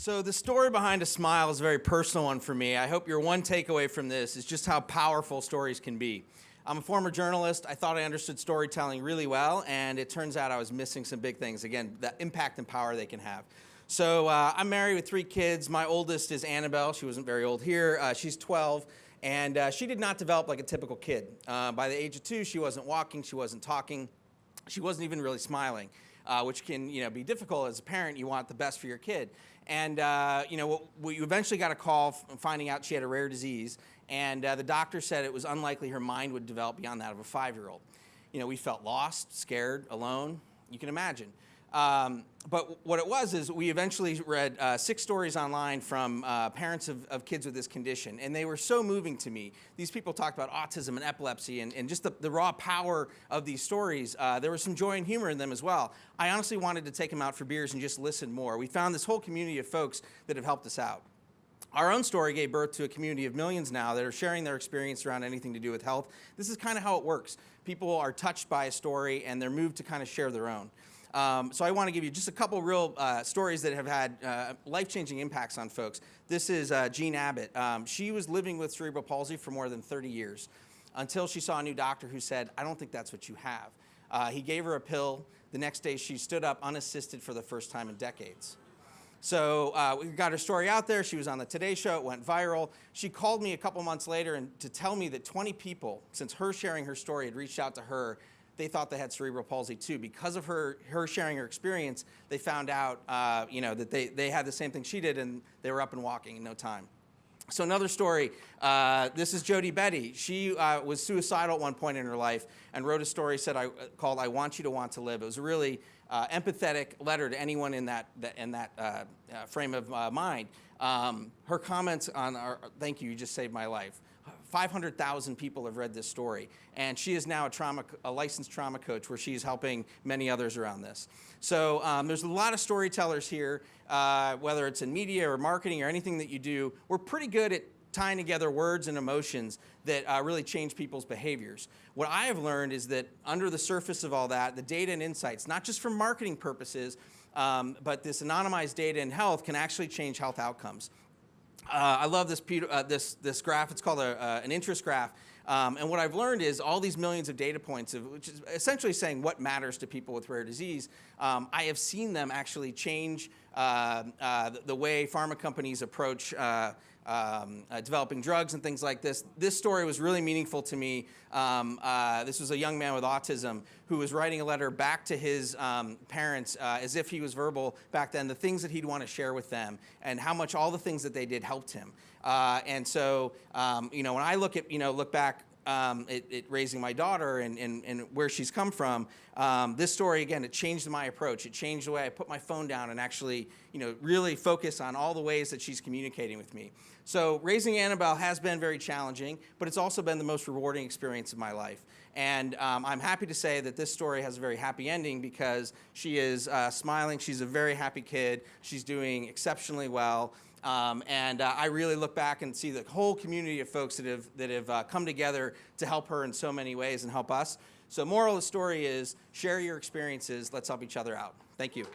So the story behind a smile is a very personal one for me. I hope your one takeaway from this is just how powerful stories can be. I'm a former journalist. I thought I understood storytelling really well, and it turns out I was missing some big things. Again, the impact and power they can have. So I'm married with 3 kids. My oldest is Annabelle. She wasn't very old here. She's 12, and she did not develop like a typical kid. By the age of 2, she wasn't walking, she wasn't talking, she wasn't even really smiling. Which can be difficult as a parent. You want the best for your kid. And we eventually got a call finding out she had a rare disease, and the doctor said it was unlikely her mind would develop beyond that of a 5-year-old. We felt lost, scared, alone. You can imagine. But what it was is we eventually read 6 stories online from parents of kids with this condition, and they were so moving to me. These people talked about autism and epilepsy and just the raw power of these stories. There was some joy and humor in them as well. I honestly wanted to take them out for beers and just listen more. We found this whole community of folks that have helped us out. Our own story gave birth to a community of millions now that are sharing their experience around anything to do with health. This is kind of how it works. People are touched by a story and they're moved to kind of share their own. So I want to give you just a couple real stories that have had life-changing impacts on folks. This is Jean Abbott. She was living with cerebral palsy for more than 30 years until she saw a new doctor who said, "I don't think that's what you have." He gave her a pill. The next day she stood up unassisted for the first time in decades. So we got her story out there. She was on the Today Show. It went viral. She called me a couple months later to tell me that 20 people, since her sharing her story, had reached out to her. They thought they had cerebral palsy too. Because of her sharing her experience, they found out that they had the same thing she did, and they were up and walking in no time. So another story, this is Jody Betty. She was suicidal at one point in her life and wrote a story called "I Want You to Want to Live." It was a really empathetic letter to anyone in that frame of mind. Her comments on "Thank you, you just saved my life." 500,000 people have read this story, and she is now a licensed trauma coach where she's helping many others around this. So there's a lot of storytellers here, whether it's in media or marketing or anything that you do. We're pretty good at tying together words and emotions that really change people's behaviors. What I have learned is that under the surface of all that, the data and insights, not just for marketing purposes, but this anonymized data in health can actually change health outcomes. I love this graph. It's called an interest graph. And what I've learned is all these millions of data points, which is essentially saying what matters to people with rare disease, I have seen them actually change the way pharma companies approach developing drugs and things like this. This story was really meaningful to me. This was a young man with autism who was writing a letter back to his parents as if he was verbal back then, the things that he'd want to share with them and how much all the things that they did helped him. And so, when I look back at raising my daughter and where she's come from, this story, again, it changed my approach. It changed the way I put my phone down and actually, really focus on all the ways that she's communicating with me. So raising Annabelle has been very challenging, but it's also been the most rewarding experience of my life. And I'm happy to say that this story has a very happy ending because she is smiling. She's a very happy kid. She's doing exceptionally well. And I really look back and see the whole community of folks that have come together to help her in so many ways and help us. So moral of the story is share your experiences. Let's help each other out. Thank you.